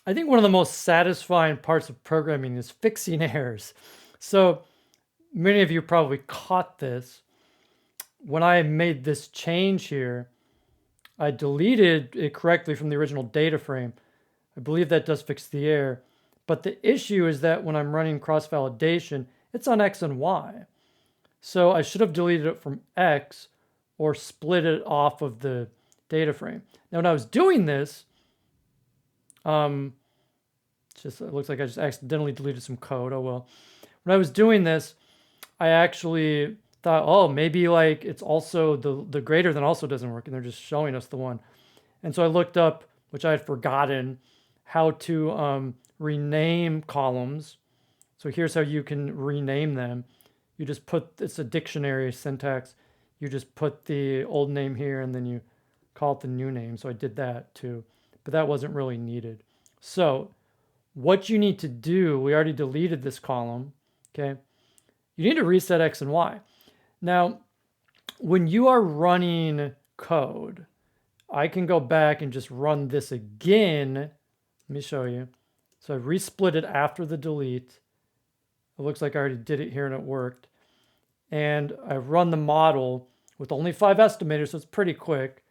I think one of the most satisfying parts of programming is fixing errors. So many of you probably caught this. When I made this change here, I deleted it correctly from the original data frame. I believe that does fix the error. But the issue is that when I'm running cross-validation, it's on X and Y. So I should have deleted it from X or split it off of the data frame. Now, when I was doing this, it looks like I just accidentally deleted some code. Oh well. When I was doing this, I actually thought, oh, maybe like it's also the greater than also doesn't work, and they're just showing us the one. And so I looked up, which I had forgotten, how to rename columns. So here's how you can rename them. You just put, it's a dictionary syntax. You just put the old name here and then you call it the new name. So I did that too, but that wasn't really needed. So what you need to do, we already deleted this column, okay? You need to reset X and Y. Now, when you are running code, I can go back and just run this again. Let me show you. So I resplit it after the delete. It looks like I already did it here and it worked. And I run the model with only 5 estimators, so it's pretty quick.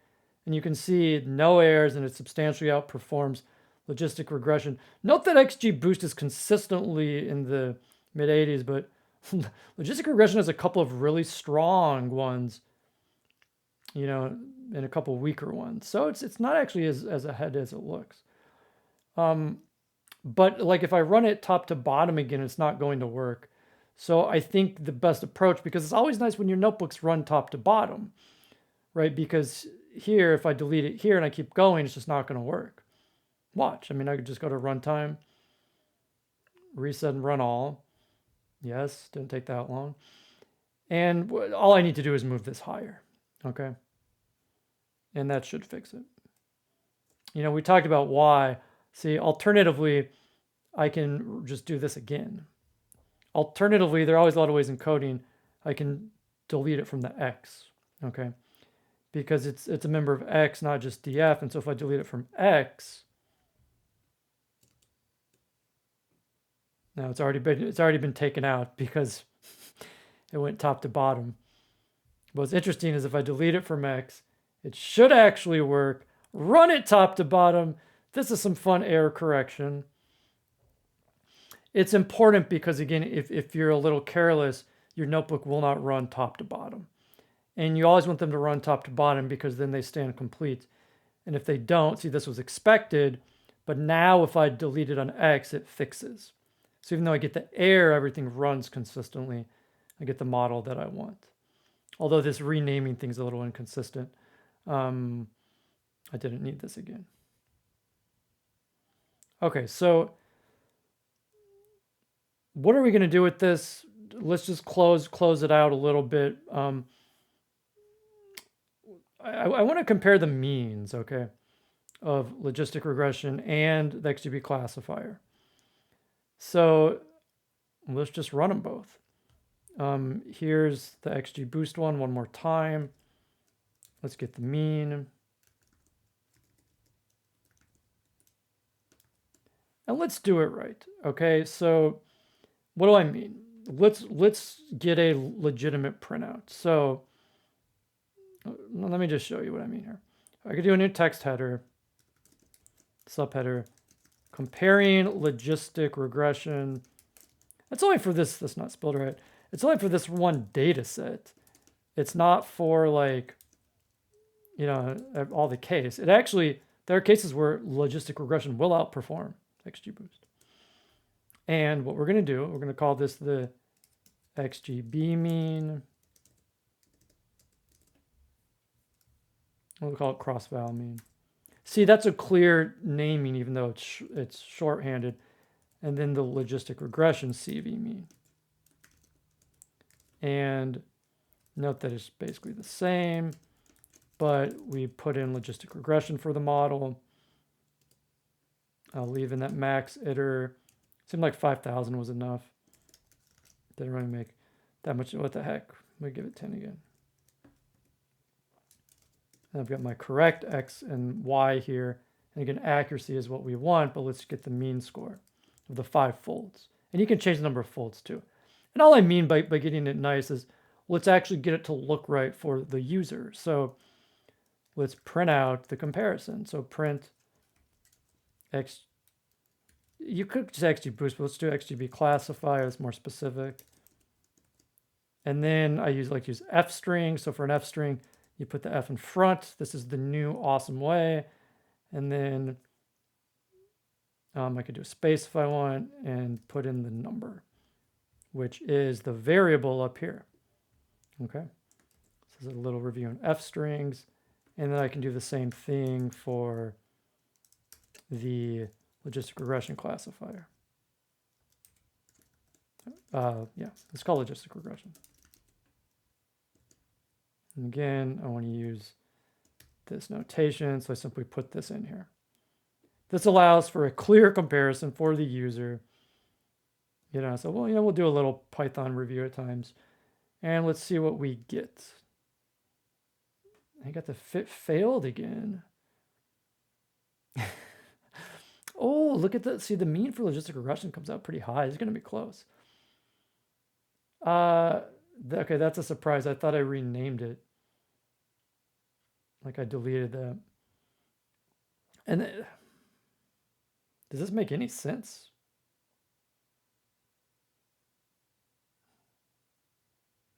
And you can see no errors and it substantially outperforms logistic regression. Note that XGBoost is consistently in the mid 80s, but logistic regression has a couple of really strong ones, you know, and a couple weaker ones. So it's not actually as ahead as it looks. But like if I run it top to bottom again, it's not going to work. So I think the best approach, because it's always nice when your notebooks run top to bottom, right? Because here, if I delete it here and I keep going, it's just not going to work. Watch. I mean, I could just go to runtime, reset and run all. Yes, didn't take that long. And all I need to do is move this higher, okay? And that should fix it. You know, we talked about why. See, alternatively, I can just do this again. Alternatively, there are always a lot of ways in coding. I can delete it from the X, okay? Because it's a member of X, not just df. And so if I delete it from X, now it's already been taken out because it went top to bottom. What's interesting is if I delete it from X, it should actually work. Run it top to bottom. This is some fun error correction. It's important because, again, if you're a little careless, your notebook will not run top to bottom. And you always want them to run top to bottom because then they stand complete. And if they don't, see, this was expected, but now if I delete it on X, it fixes. So even though I get the error, everything runs consistently. I get the model that I want. Although this renaming thing's a little inconsistent. I didn't need this again. Okay, so what are we going to do with this? Let's just close it out a little bit. I want to compare the means, okay, of logistic regression and the XGB classifier. So let's just run them both. Here's the XGBoost one more time. Let's get the mean. And let's do it right, okay? So what do I mean? Let's get a legitimate printout. So let me just show you what I mean here. I could do a new text header, subheader, comparing logistic regression. That's only for this, that's not spelled right. It's only for this one data set. It's not for like, you know, all the case. It actually, there are cases where logistic regression will outperform XGBoost. And what we're going to do, we're going to call this the XGB mean. We'll call it cross-val mean. See, that's a clear naming, even though it's shorthanded. And then the logistic regression CV mean. And note that it's basically the same, but we put in logistic regression for the model. I'll leave in that max iter. Seemed like 5,000 was enough. Didn't really make that much. What the heck? Let me give it 10 again. And I've got my correct X and Y here, And again, accuracy is what we want, but let's get the mean score of the 5 folds. And you can change the number of folds too. And all I mean by getting it nice is let's actually get it to look right for the user. So let's print out the comparison. So print X, you could just XGBoost, but let's do XGBClassifier, it's more specific. And then I like to use F string. So for an F string, you put the F in front. This is the new awesome way. And then I could do a space if I want and put in the number, which is the variable up here. Okay. This is a little review on F strings. And then I can do the same thing for the logistic regression classifier. Yeah, it's called logistic regression. And again, I want to use this notation, so I simply put this in here. This allows for a clear comparison for the user. So we'll do a little Python review at times. And let's see what we get. I got the fit failed again. Oh, look at that. See, the mean for logistic regression comes out pretty high. It's going to be close. Okay, that's a surprise. I thought I renamed it. Like I deleted that. And does this make any sense?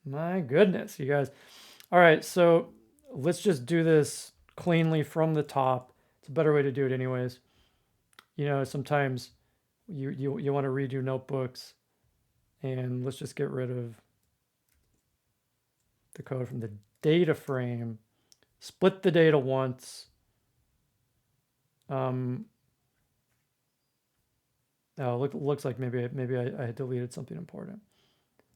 My goodness, you guys. All right, so let's just do this cleanly from the top. It's a better way to do it anyways. Sometimes you want to redo notebooks, and let's just get rid of the code from the data frame, split the data once. Looks like maybe I deleted something important.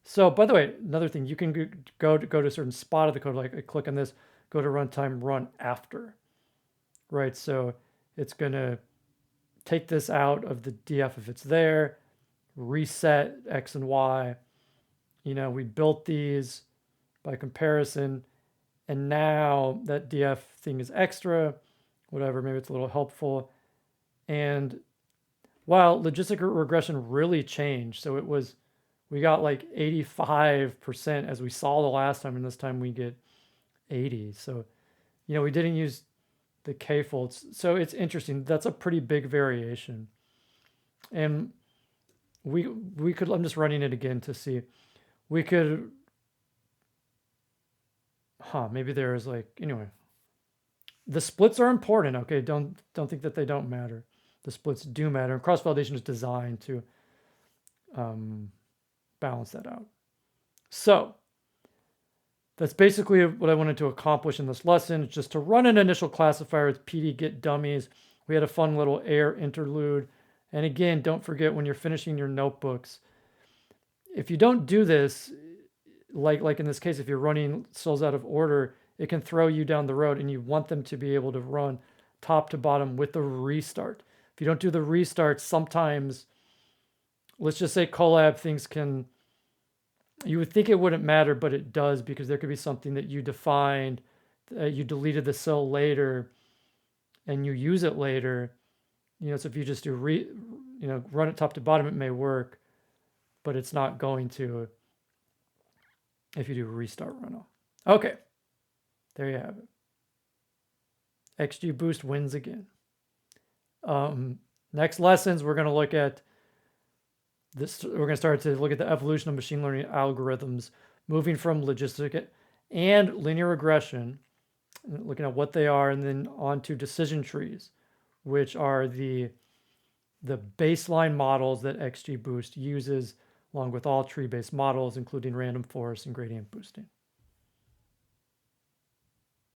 So by the way, another thing, you can go to a certain spot of the code, like I click on this, go to runtime, run after, right? So it's going to take this out of the df if it's there, reset X and Y. We built these by comparison, and now that df thing is extra, whatever, maybe it's a little helpful. And while logistic regression really changed, so we got like 85% as we saw the last time, and this time we get 80. So, we didn't use the k-folds. So it's interesting. That's a pretty big variation. And we could, I'm just running it again to see. We could, maybe there's anyway. The splits are important, okay? Don't think that they don't matter. The splits do matter. And cross-validation is designed to balance that out. So that's basically what I wanted to accomplish in this lesson, just to run an initial classifier with PD get dummies. We had a fun little air interlude. And again, don't forget when you're finishing your notebooks, if you don't do this, like in this case, if you're running cells out of order, it can throw you down the road, and you want them to be able to run top to bottom with the restart. If you don't do the restart, sometimes, let's just say Colab things can, you would think it wouldn't matter, but it does, because there could be something that you defined, you deleted the cell later, and you use it later. So if you just do run it top to bottom, it may work, but it's not going to if you do restart runoff. Okay, there you have it. XGBoost wins again. Next lessons, we're going to look at this. We're going to start to look at the evolution of machine learning algorithms, moving from logistic and linear regression, looking at what they are, and then on to decision trees, which are the baseline models that XGBoost uses, along with all tree-based models, including random forest and gradient boosting.